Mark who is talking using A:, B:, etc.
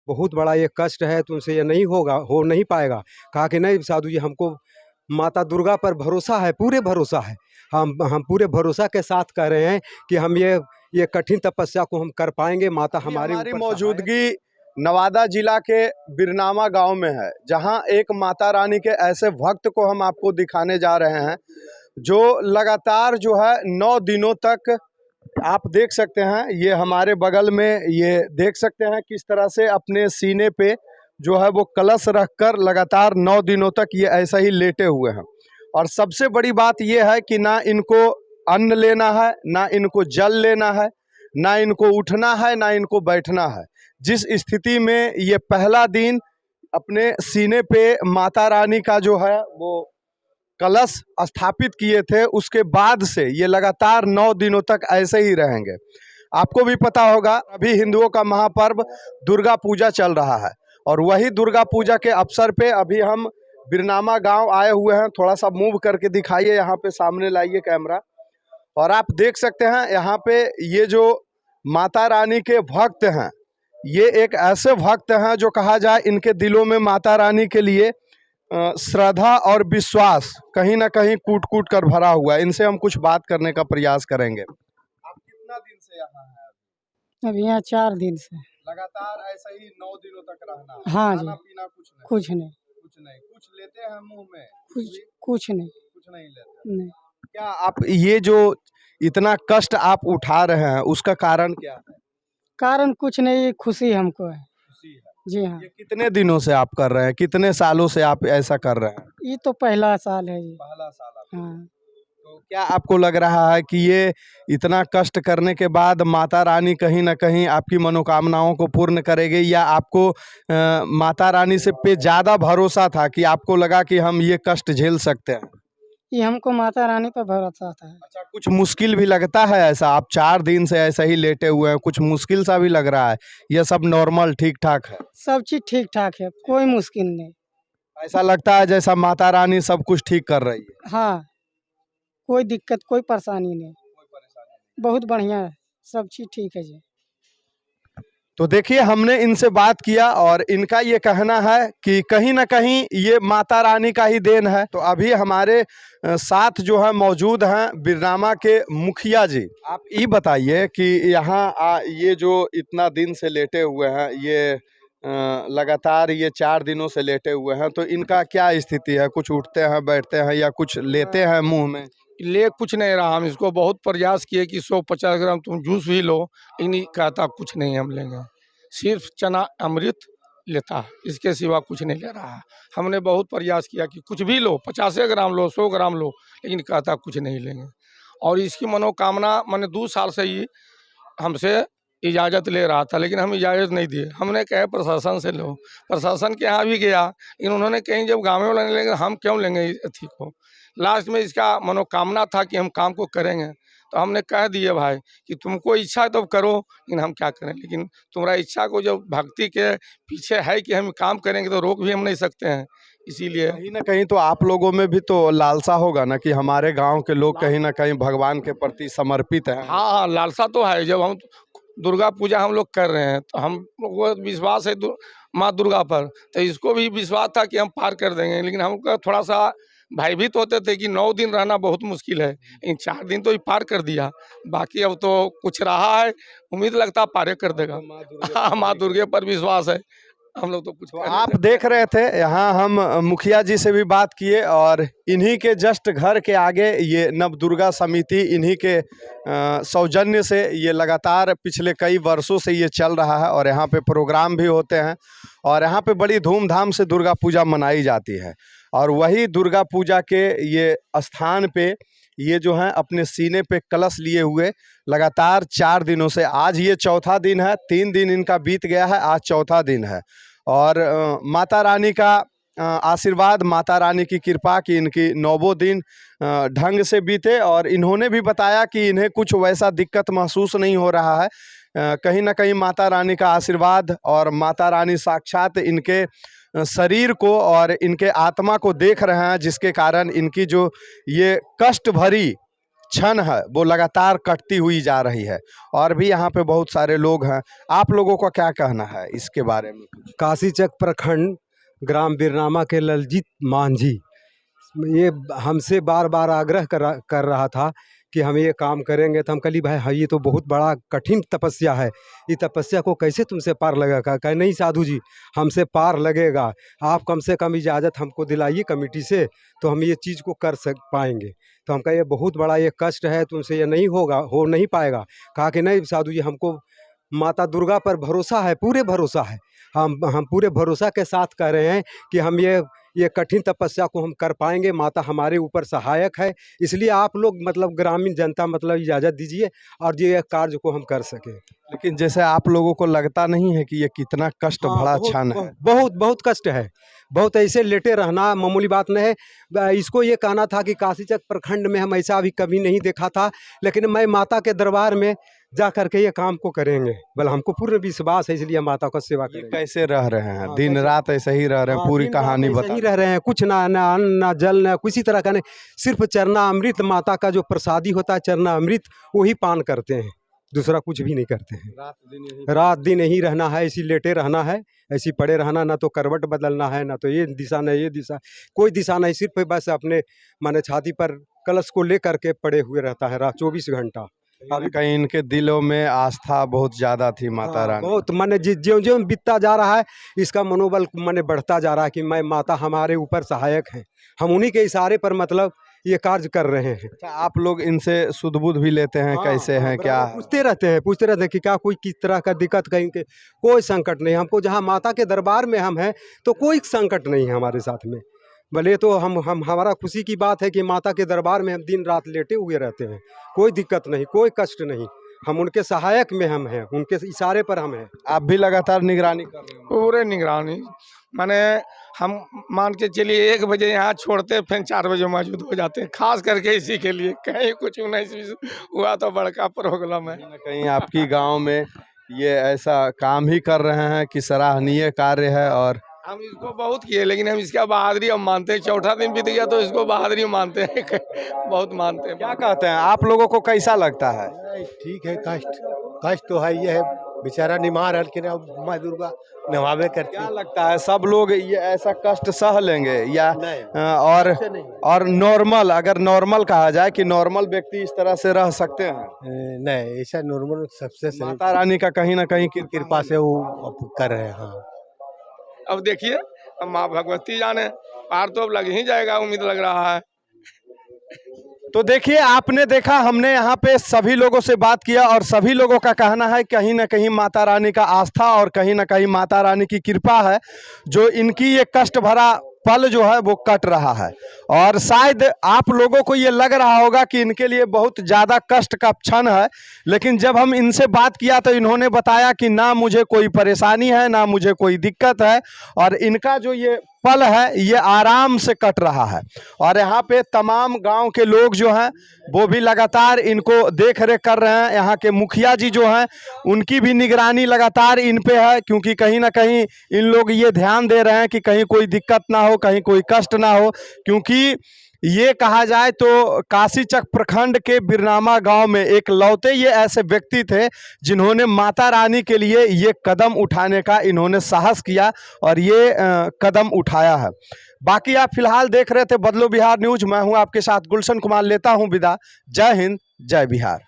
A: बहुत बड़ा ये कष्ट है, तुमसे ये नहीं होगा, हो नहीं पाएगा। कहा कि नहीं साधु जी, हमको माता दुर्गा पर भरोसा है, पूरे भरोसा है। हम पूरे भरोसा के साथ कह रहे हैं कि हम ये कठिन तपस्या को हम कर पाएंगे। माता हमारे
B: हमारी
A: ऊपर
B: मौजूदगी नवादा जिला के बिरनामा गांव में है, जहां एक माता रानी के ऐसे भक्त को हम आपको दिखाने जा रहे हैं जो लगातार जो है 9 दिनों तक, आप देख सकते हैं ये हमारे बगल में, ये देख सकते हैं किस तरह से अपने सीने पे जो है वो कलश रखकर लगातार 9 दिनों तक ये ऐसा ही लेटे हुए हैं। और सबसे बड़ी बात ये है कि ना इनको अन्न लेना है, ना इनको जल लेना है, ना इनको उठना है, ना इनको बैठना है। जिस स्थिति में ये पहला दिन अपने सीने पे माता रानी का जो है वो कलश स्थापित किए थे, उसके बाद से ये लगातार 9 दिनों तक ऐसे ही रहेंगे। आपको भी पता होगा, अभी हिंदुओं का महापर्व दुर्गा पूजा चल रहा है, और वही दुर्गा पूजा के अवसर पे अभी हम बिरनामा गांव आए हुए हैं। थोड़ा सा मूव करके दिखाइए, यहाँ पे सामने लाइए कैमरा, और आप देख सकते हैं यहाँ पे ये जो माता रानी के भक्त हैं, ये एक ऐसे भक्त हैं जो कहा जाए इनके दिलों में माता रानी के लिए श्रद्धा और विश्वास कहीं ना कहीं कूट कूट कर भरा हुआ है। इनसे हम कुछ बात करने का प्रयास करेंगे। आप कितना दिन से यहाँ हैं?
C: अब यहाँ 4 दिन से
B: लगातार ऐसा ही 9 दिनों तक रहना है?
C: हाँ जी।
B: खाना पीना कुछ नहीं?
C: कुछ नहीं,
B: कुछ लेते हैं मुंह में?
C: कुछ नहीं,
B: कुछ नहीं लेते।
C: नहीं।
B: क्या आप ये जो इतना कष्ट आप उठा रहे हैं उसका कारण क्या है?
C: कारण कुछ नहीं, खुशी हमको है।
B: खुशी है।
C: जी हाँ।
B: ये कितने दिनों से आप कर रहे हैं, कितने सालों से आप ऐसा कर रहे हैं?
C: ये तो पहला साल है जी।
B: पहला साल आप।
C: हाँ।
B: तो क्या आपको लग रहा है कि ये इतना कष्ट करने के बाद माता रानी कहीं ना कहीं आपकी मनोकामनाओं को पूर्ण करेगी, या आपको माता रानी से पे ज़्यादा भरोसा था कि आपको लगा कि हम ये कष्ट झेल सकते हैं?
C: ये हमको माता रानी पर भरोसा था।
B: अच्छा, कुछ मुश्किल भी लगता है ऐसा? आप 4 दिन से ऐसा ही लेटे हुए हैं, कुछ मुश्किल सा भी लग रहा है? ये सब नॉर्मल ठीक ठाक है?
C: सब चीज़ ठीक ठाक है, कोई मुश्किल नहीं।
B: ऐसा लगता है जैसा माता रानी सब कुछ ठीक कर रही है?
C: हाँ, कोई दिक्कत, कोई परेशानी नहीं, बहुत बढ़िया है, सब चीज़ ठीक है जी।
B: तो देखिए, हमने इनसे बात किया और इनका ये कहना है कि कहीं ना कहीं ये माता रानी का ही देन है। तो अभी हमारे साथ जो है मौजूद हैं बिरनामा के मुखिया जी। आप ये बताइए कि यहाँ ये जो इतना दिन से लेटे हुए हैं, ये लगातार ये 4 दिनों से लेटे हुए हैं, तो इनका क्या स्थिति है? कुछ उठते हैं, बैठते हैं, या कुछ लेते हैं मुंह में?
D: ले कुछ नहीं रहा। हम इसको बहुत प्रयास किए कि 150 ग्राम तुम जूस भी लो, इन्हीं कहता कुछ नहीं हम लेंगे, सिर्फ चना अमृत लेता है, इसके सिवा कुछ नहीं ले रहा है। हमने बहुत प्रयास किया कि कुछ भी लो, 50 ग्राम लो, 100 ग्राम लो, लेकिन कहता कुछ नहीं लेंगे। और इसकी मनोकामना मैंने 2 साल से ही हमसे इजाज़त ले रहा था, लेकिन हम इजाज़त नहीं दिए। हमने कहा प्रशासन से लो, प्रशासन के यहाँ भी गया, लेकिन उन्होंने कहीं जब गाँव में लेंगे हम क्यों लेंगे अथी को। लास्ट में इसका मनोकामना था कि हम काम को करेंगे, तो हमने कह दिए भाई कि तुमको इच्छा तो करो, लेकिन हम क्या करें। लेकिन तुम्हारा इच्छा को जब भक्ति के पीछे है कि हम काम करेंगे तो रोक भी हम नहीं सकते हैं। इसीलिए
B: कहीं ना कहीं तो आप लोगों में भी तो लालसा होगा ना कि हमारे गांव के लोग कहीं ना कहीं भगवान के प्रति समर्पित हैं।
D: हाँ हाँ, लालसा तो है। जब हम दुर्गा पूजा हम लोग कर रहे हैं तो हम लोग को विश्वास है माँ दुर्गा पर, तो इसको भी विश्वास था कि हम पार कर देंगे। लेकिन हमको थोड़ा सा भयभीत होते थे कि 9 दिन रहना बहुत मुश्किल है, इन 4 दिन तो ही पार कर दिया। बाकी अब तो कुछ रहा है, उम्मीद लगता पार कर देगा। हाँ, माँ दुर्गे पर विश्वास है, हम लोग तो कुछ
B: तो आप देख रहे थे, यहाँ हम मुखिया जी से भी बात किए, और इन्हीं के जस्ट घर के आगे ये नव दुर्गा समिति, इन्हीं के सौजन्य से ये लगातार पिछले कई वर्षों से ये चल रहा है, और यहाँ पे प्रोग्राम भी होते हैं, और यहाँ पे बड़ी धूमधाम से दुर्गा पूजा मनाई जाती है। और वही दुर्गा पूजा के ये स्थान पे ये जो हैं अपने सीने पे कलश लिए हुए लगातार 4 दिनों से, आज ये चौथा दिन है, 3 दिन इनका बीत गया है, आज चौथा दिन है। और माता रानी का आशीर्वाद, माता रानी की कृपा कि इनकी 9 दिन ढंग से बीते, और इन्होंने भी बताया कि इन्हें कुछ वैसा दिक्कत महसूस नहीं हो रहा है। कहीं ना कहीं माता रानी का आशीर्वाद और माता रानी साक्षात इनके शरीर को और इनके आत्मा को देख रहे हैं, जिसके कारण इनकी जो ये कष्ट भरी क्षण है वो लगातार कटती हुई जा रही है। और भी यहाँ पे बहुत सारे लोग हैं, आप लोगों का क्या कहना है इसके बारे में?
A: काशीचक प्रखंड ग्राम बिरनामा के ललजीत मांझी ये हमसे बार बार आग्रह कर रहा था कि हम ये काम करेंगे। तो हम कही भाई हाँ ये तो बहुत बड़ा कठिन तपस्या है, ये तपस्या को कैसे तुमसे पार लगेगा? कहे नहीं साधु जी, हमसे पार लगेगा, आप कम से कम इजाज़त हमको दिलाइए कमेटी से, तो हम ये चीज़ को कर पाएंगे। तो हम कहे ये बहुत बड़ा ये कष्ट है, तुमसे ये नहीं होगा, हो नहीं पाएगा। कहा कि नहीं साधु जी, हमको माता दुर्गा पर भरोसा है, पूरे भरोसा है। हम पूरे भरोसा के साथ कह रहे हैं कि हम ये कठिन तपस्या को हम कर पाएंगे, माता हमारे ऊपर सहायक है। इसलिए आप लोग मतलब ग्रामीण जनता मतलब इजाज़त दीजिए और ये कार्य को हम कर सकें।
B: लेकिन जैसे आप लोगों को लगता नहीं है कि ये कितना कष्ट भरा क्षण है?
A: बहुत बहुत कष्ट है, बहुत ऐसे लेटे रहना मामूली बात नहीं है। इसको ये कहना था कि काशीचक प्रखंड में हम ऐसा अभी कभी नहीं देखा था, लेकिन मैं माता के दरबार में जा करके ये काम को करेंगे। बल हमको पूर्ण विश्वास है, इसलिए माता का सेवा करेंगे।
B: कैसे रह रहे हैं? दिन रात ऐसे ही रह रहे हैं? पूरी कहानी बता।
A: रह रहे हैं, कुछ ना अन्न ना जल ना किसी तरह का नहीं, सिर्फ चरना अमृत, माता का जो प्रसादी होता है चरना अमृत, वही पान करते हैं, दूसरा कुछ भी नहीं करते हैं। रात दिन यही रहना है, ऐसी लेटे रहना है, ऐसी पड़े रहना, ना तो करवट बदलना है, ना तो ये दिशा न ये दिशा, कोई दिशा नहीं, सिर्फ बस अपने माने छाती पर कलश को लेकर के पड़े हुए रहता है रात 24 घंटा।
B: अभी कहीं इनके दिलों में आस्था बहुत ज़्यादा थी माता रानी।
A: बहुत माने ज्यों ज्यों बीतता जा रहा है, इसका मनोबल माने बढ़ता जा रहा है कि मैं माता हमारे ऊपर सहायक हैं, हम उन्हीं के इशारे पर मतलब ये कार्य कर रहे हैं।
B: अच्छा, आप लोग इनसे सुध बुध भी लेते हैं? कैसे हैं क्या?
A: पूछते रहते हैं कि क्या कोई किस तरह का दिक्कत, कहीं के कोई संकट नहीं हमको, जहाँ माता के दरबार में हम हैं तो कोई संकट नहीं है हमारे साथ में। भले तो हम हमारा खुशी की बात है कि माता के दरबार में हम दिन रात लेटे हुए रहते हैं, कोई दिक्कत नहीं, कोई कष्ट नहीं, हम उनके सहायक में हम हैं, उनके इशारे पर हम हैं।
B: आप भी लगातार निगरानी कर रहे हैं?
D: पूरे निगरानी, माने हम मान के चलिए 1 बजे यहाँ छोड़ते, फिर 4 बजे मौजूद हो जाते हैं, खास करके इसी के लिए। कहीं कुछ नहीं हुआ तो बड़का प्रॉब्लम है।
B: कहीं आपकी गांव में ये ऐसा काम ही कर रहे हैं कि सराहनीय कार्य है। और
D: हम इसको बहुत किए, लेकिन हम इसका बहादुरी हम मानते हैं। 4ठा दिन बीत गया तो इसको बहादुरी मानते हैं, बहुत मानते हैं।
B: क्या कहते हैं आप लोगों को, कैसा लगता है?
E: ठीक है, कष्ट तो है, ये है बेचारा निमार है, लेकिन अब माँ दुर्गा नवाबे करती
B: क्या
E: है।
B: लगता है सब लोग ये ऐसा कष्ट सह लेंगे या
E: नहीं।
B: और नॉर्मल, अगर नॉर्मल कहा जाए कि नॉर्मल व्यक्ति इस तरह से रह सकते हैं?
E: नहीं, ऐसा नॉर्मल सबसे सही
B: माता रानी का कहीं ना कहीं
E: कृपा से वो अब कर रहे हैं। हाँ,
D: अब देखिए, अब माँ भगवती जाने, पार तो अब लग ही जाएगा, उम्मीद लग रहा है।
B: तो देखिए, आपने देखा, हमने यहाँ पे सभी लोगों से बात किया और सभी लोगों का कहना है कहीं ना कहीं माता रानी का आस्था और कहीं ना कहीं माता रानी की कृपा है जो इनकी ये कष्ट भरा पल जो है वो कट रहा है। और शायद आप लोगों को ये लग रहा होगा कि इनके लिए बहुत ज़्यादा कष्ट का क्षण है, लेकिन जब हम इनसे बात किया तो इन्होंने बताया कि ना मुझे कोई परेशानी है, ना मुझे कोई दिक्कत है, और इनका जो ये पल है ये आराम से कट रहा है। और यहाँ पे तमाम गांव के लोग जो हैं वो भी लगातार इनको देख रेख कर रहे हैं। यहाँ के मुखिया जी जो हैं उनकी भी निगरानी लगातार इन पे है, क्योंकि कहीं ना कहीं इन लोग ये ध्यान दे रहे हैं कि कहीं कोई दिक्कत ना हो, कहीं कोई कष्ट ना हो। क्योंकि ये कहा जाए तो काशीचक प्रखंड के बिरनामा गांव में एक लौते ये ऐसे व्यक्ति थे जिन्होंने माता रानी के लिए ये कदम उठाने का इन्होंने साहस किया और ये कदम उठाया है। बाकी आप फिलहाल देख रहे थे बदलो बिहार न्यूज। मैं हूं आपके साथ गुलशन कुमार, लेता हूं विदा। जय हिंद, जय बिहार।